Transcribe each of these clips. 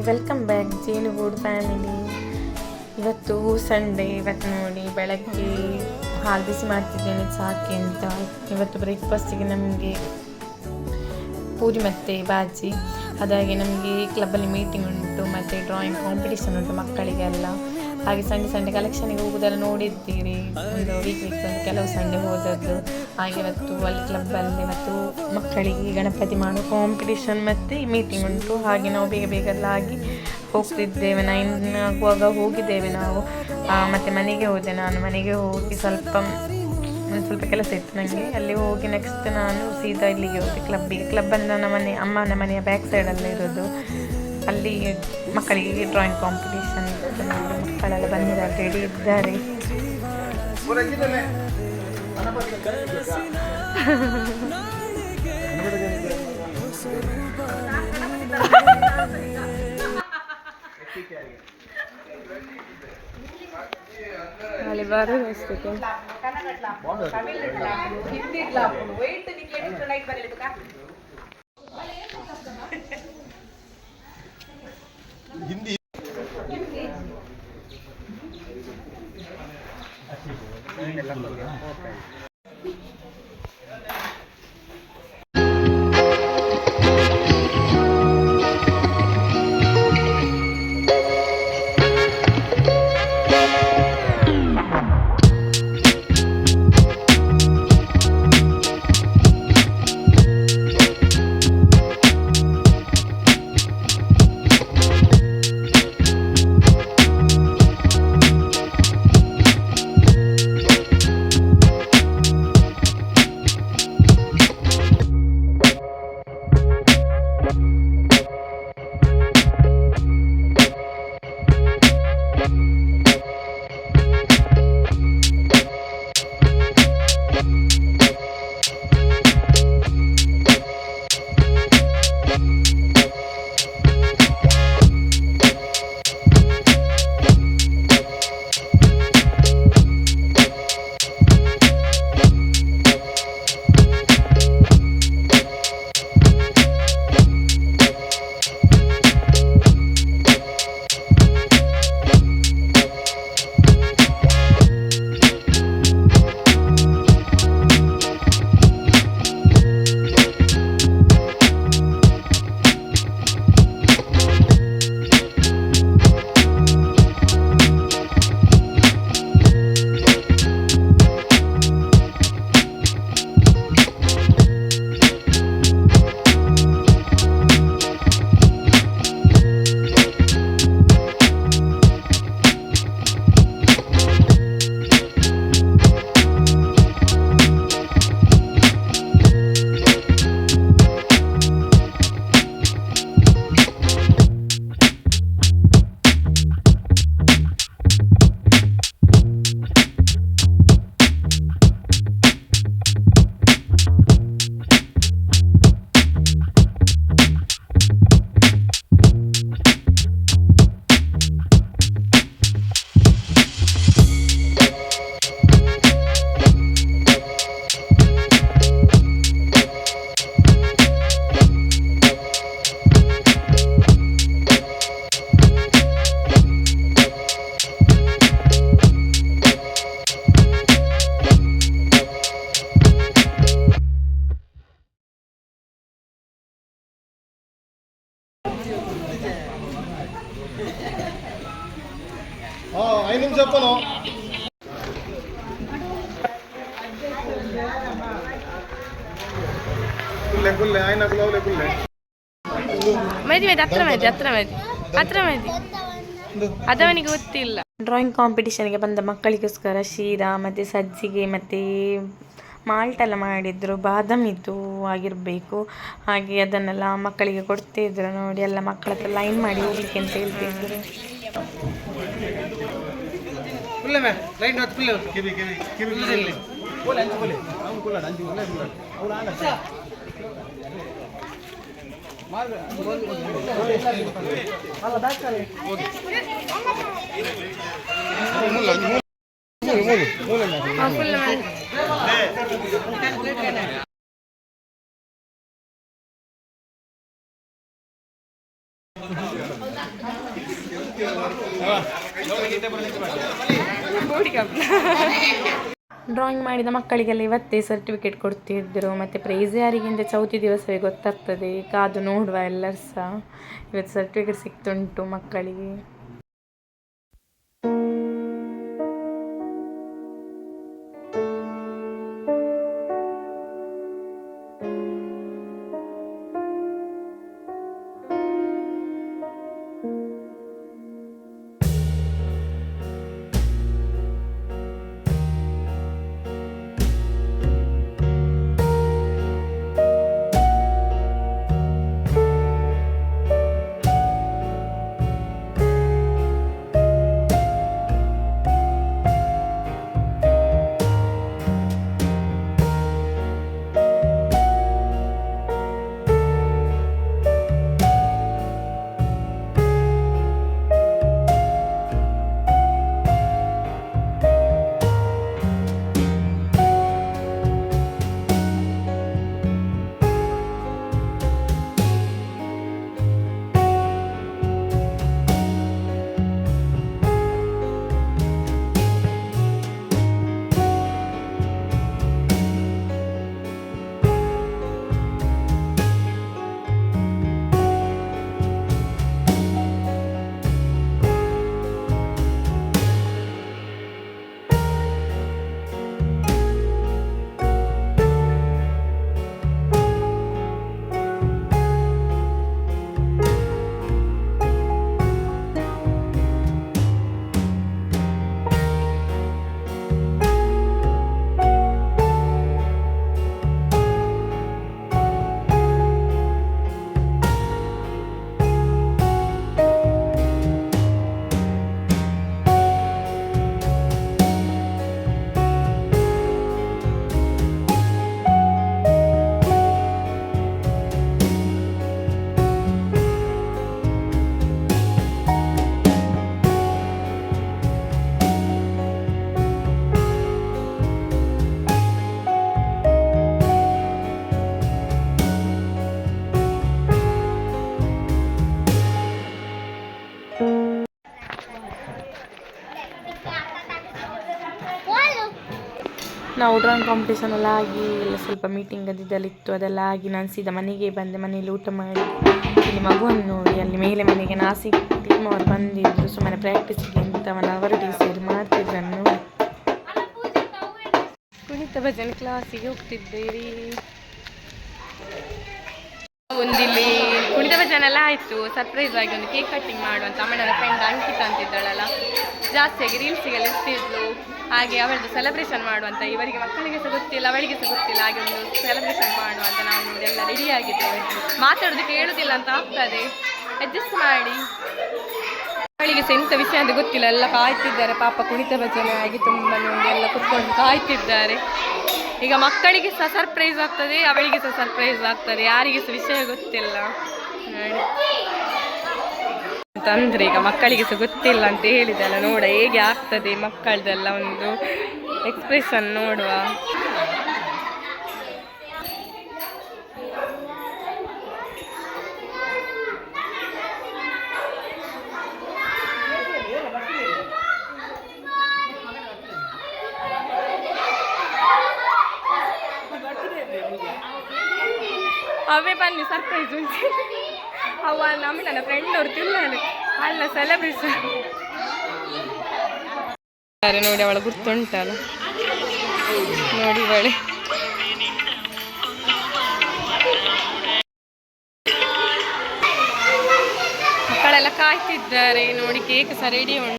Welcome back ಜೇನುಗೂಡು family. ಇವತ್ತು Sunday. ಇವತ್ತು ನೋಡಿ ಬೆಳಗ್ಗೆ ಹಾಲು ಬಿಸಿ ಮಾಡ್ತಿದ್ದೇನೆ ಸಾಕೆ ಅಂತ. ಇವತ್ತು ಬ್ರೇಕ್ಫಾಸ್ಟಿಗೆ ನಮಗೆ ಪೂರಿ ಮತ್ತು ಬಾಜಿ. ಅದಾಗಿ ನಮಗೆ ಕ್ಲಬ್ಬಲ್ಲಿ ಮೀಟಿಂಗ್ ಉಂಟು ಮತ್ತು ಡ್ರಾಯಿಂಗ್ ಕಾಂಪಿಟೇಷನ್ ಉಂಟು ಮಕ್ಕಳಿಗೆಲ್ಲ. ಹಾಗೆ ಸಂಡೇ ಕಲೆಕ್ಷನಿಗೆ ಹೋಗೋದೆಲ್ಲ ನೋಡಿದ್ದೀರಿ. ಒಂದು ವೀಕ್ ಒಂದು ಕೆಲವು ಸಂಡೇ ಹೋದದ್ದು. ಹಾಗೆ ಇವತ್ತು ಅಲ್ಲಿ ಕ್ಲಬ್ಬಲ್ಲಿ ಮತ್ತು ಮಕ್ಕಳಿಗೆ ಗಣಪತಿ ಮಾಡೋ ಕಾಂಪಿಟೇಷನ್ ಮತ್ತು ಮೀಟಿಂಗ್ ಉಂಟು. ಹಾಗೆ ನಾವು ಬೇಗ ಆಗಿ ಹೋಗ್ತಿದ್ದೇವೆ. 9 ಆಗುವಾಗ ಹೋಗಿದ್ದೇವೆ ನಾವು. ಮತ್ತು ಮನೆಗೆ ಹೋದೆ ನಾನು. ಮನೆಗೆ ಹೋಗಿ ಸ್ವಲ್ಪ ಕೆಲಸ ಇತ್ತು ನನಗೆ. ಅಲ್ಲಿ ಹೋಗಿ ನೆಕ್ಸ್ಟ್ ನಾನು ಸೀದಾ ಇಲ್ಲಿಗೆ ಹೋದೆ ಕ್ಲಬ್ಬಿಗೆ. ಕ್ಲಬ್ಬಲ್ಲಿ ನನ್ನ ಮನೆ ಅಮ್ಮನ ಮನೆಯ ಬ್ಯಾಕ್ ಸೈಡಲ್ಲೇ ಇರೋದು. ಅಲ್ಲಿ ಮಕ್ಕಳಿಗೆ ಡ್ರಾಯಿಂಗ್ ಕಾಂಪಿಟೇಷನ್ ಇತ್ತು. ಮಕ್ಕಳೆಲ್ಲ ಬಂದಿದ್ದಾರೆ, ರೆಡಿ ಇದ್ದಾರೆ. ಅಲ್ಲಿ ಬರೋದು ಅಷ್ಟೇ. ಹಿಂದಿ ಅದವನಿಗೆ ಗೊತ್ತಿಲ್ಲ. ಡ್ರಾಯಿಂಗ್ ಕಾಂಪಿಟೇಷನ್ಗೆ ಬಂದ ಮಕ್ಕಳಿಗೋಸ್ಕರ ಶೀರಾ ಮತ್ತು ಸಜ್ಜಿಗೆ ಮತ್ತು ಮಾಲ್ಟೆಲ್ಲ ಮಾಡಿದ್ರು. ಬಾದಾಮಿದ್ದು ಆಗಿರಬೇಕು. ಹಾಗೆ ಅದನ್ನೆಲ್ಲ ಮಕ್ಕಳಿಗೆ ಕೊಡ್ತಿದ್ರು. ನೋಡಿ ಎಲ್ಲ ಮಕ್ಕಳ ಹತ್ರ ಲೈನ್ ಮಾಡಿ ಹೋಗ್ಲಿಕ್ಕೆ ಅಂತ ಹೇಳ್ತಿದ್ರು. ಡ್ರಾಯಿಂಗ್ ಮಾಡಿದ ಮಕ್ಕಳಿಗೆಲ್ಲ ಇವತ್ತೇ ಸರ್ಟಿಫಿಕೇಟ್ ಕೊಡ್ತಿದ್ರು, ಮತ್ತು ಪ್ರೈಸ್ ಯಾರಿಗಿಂತ ಚೌತಿ ದಿವಸವೇ ಗೊತ್ತಾಗ್ತದೆ, ಕಾದು ನೋಡುವ ಎಲ್ಲರೂ ಸಹ. ಇವತ್ತು ಸರ್ಟಿಫಿಕೇಟ್ ಸಿಕ್ತುಂಟು ಮಕ್ಕಳಿಗೆ. ನಾವು ಡ್ರಾಯಿಂಗ್ ಕಾಂಪಿಟೇಷನ್ ಎಲ್ಲ ಆಗಿ ಎಲ್ಲ ಸ್ವಲ್ಪ ಮೀಟಿಂಗ್ ಇತ್ತು, ಅದೆಲ್ಲ ಆಗಿ ನಾನು ಸೀದಾ ಮನೆಗೆ ಬಂದೆ. ಮನೇಲಿ ಊಟ ಮಾಡಿ ಇಲ್ಲಿ ಮಗುವನ್ನು ನೋಡಿ ಅಲ್ಲಿ ಮೇಲೆ ಮನೆಗೆ ನಾಸಿಕ್ ಟೀಮ್ ಅವರು ಬಂದಿದ್ರು, ಸುಮ್ಮನೆ ಪ್ರಾಕ್ಟೀಸಿಗೆ ಅಂತ 1 hour ಸೇರಿ ಮಾಡ್ತಿದ್ರನ್ನು. ಕುಣಿತ ಭಜನೆ ಕ್ಲಾಸಿಗೆ ಹೋಗ್ತಿದ್ದೇವೆ. ಒಂದಿಲ್ಲಿ ಕುಣಿತ ಭಜನೆ ಎಲ್ಲ ಆಯಿತು. ಸರ್ಪ್ರೈಸ್ ಆಗಿ ಒಂದು ಕೇಕ್ ಕಟ್ಟಿಂಗ್ ಮಾಡುವಂತ ಅಮ್ಮನ ಫ್ರೆಂಡ್ ಅಂಕಿತ ಅಂತಿದ್ದಾಳಲ್ಲ, ಜಾಸ್ತಿಯಾಗಿ ರೀಲ್ಸಿಗೆಲ್ಲ ಇರ್ತಿದ್ಲು. ಹಾಗೆ ಅವಳದ್ದು ಸೆಲೆಬ್ರೇಷನ್ ಮಾಡುವಂತ, ಇವರಿಗೆ ಮಕ್ಕಳಿಗೆ ಸಹ ಗೊತ್ತಿಲ್ಲ, ಅವಳಿಗೆ ಸಹ ಗೊತ್ತಿಲ್ಲ. ಹಾಗೆ ಒಂದು ಸೆಲೆಬ್ರೇಷನ್ ಮಾಡುವಂತ ನಾವು ನೋಡಿ ಎಲ್ಲ ರೆಡಿ ಆಗಿದ್ದೇವೆ. ಮಾತಾಡೋದಕ್ಕೆ ಹೇಳೋದಿಲ್ಲ ಅಂತ ಆಗ್ತದೆ, ಅಡ್ಜಸ್ಟ್ ಮಾಡಿ. ಅವಳಿಗೆ ಸಹ ಎಂಥ ವಿಷಯ ಅಂತ ಗೊತ್ತಿಲ್ಲ, ಎಲ್ಲ ಕಾಯ್ತಿದ್ದಾರೆ ಪಾಪ. ಕುಣಿತ ಭಜನೆ ಆಗಿ ತುಂಬ ನೋಡಿ ಎಲ್ಲ ಕುತ್ಕೊಂಡು ಕಾಯ್ತಿದ್ದಾರೆ. ಈಗ ಮಕ್ಕಳಿಗೆ ಸಹ ಸರ್ಪ್ರೈಸ್ ಆಗ್ತದೆ, ಅವಳಿಗೆ ಸಹ ಸರ್ಪ್ರೈಸ್ ಆಗ್ತದೆ, ಯಾರಿಗೆ ಸಹ ವಿಷಯ ಗೊತ್ತಿಲ್ಲ ಅಂತಂದ್ರೆ. ಈಗ ಮಕ್ಕಳಿಗೆ ಸಹ ಗೊತ್ತಿಲ್ಲ ಅಂತ ಹೇಳಿದಲ್ಲ, ನೋಡ ಹೇಗೆ ಆಗ್ತದೆ ಮಕ್ಕಳದೆಲ್ಲ ಒಂದು ಎಕ್ಸ್ಪ್ರೆಷನ್ ನೋಡುವ. ಅವೇ ಬನ್ನಿ ಸರ್ಪ್ರೈಸ್ ಉಂಟು. ಅವ ನನ್ನ ಫ್ರೆಂಡ್ ಅವ್ರು ತಿನ್ನಾಳೆ ಅಲ್ಲ ಸೆಲೆಬ್ರೇಷನ್ ನೋಡಿ. ಅವಳ ಗುರ್ತುಂಟಲ್ಲ ನೋಡಿ, ಬಳೆ ಮಕ್ಕಳೆಲ್ಲ ಕಾಯ್ತಿದ್ದಾರೆ ನೋಡಿ. ಕೇಕ್ ಸಹ ರೆಡಿ ಉಂಟು.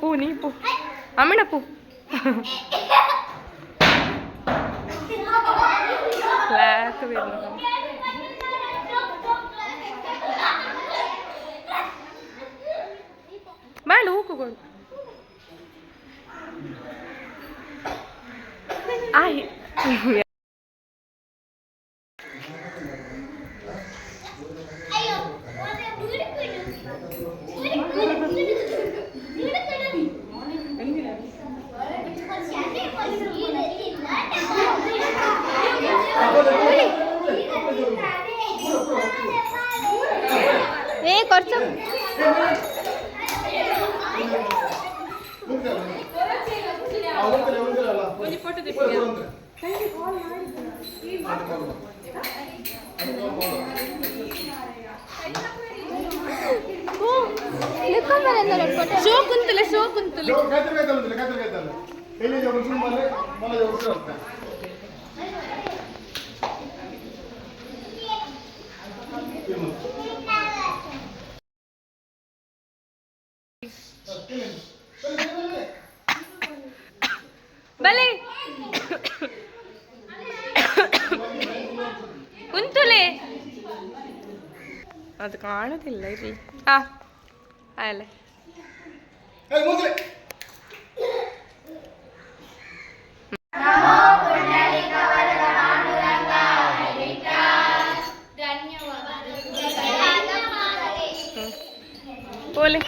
ಪೂ ನೀ ಪೂ ಅಮ್ಮಣ ಪೂ ಫ್ಲಾಟ್ ಬಾಳು ಹೂಕುಗಳು ಆಯ್. ಒಂದು ಫೋಟೋ ಶೋ ಕುಂತಲೆ ಬಲೆ ಕುಂತಲೆ ಅದು ಕಾಣುದಿಲ್ಲ ಇರ್ಲಿ ಅಲ್ಲ ಬೋಲೆ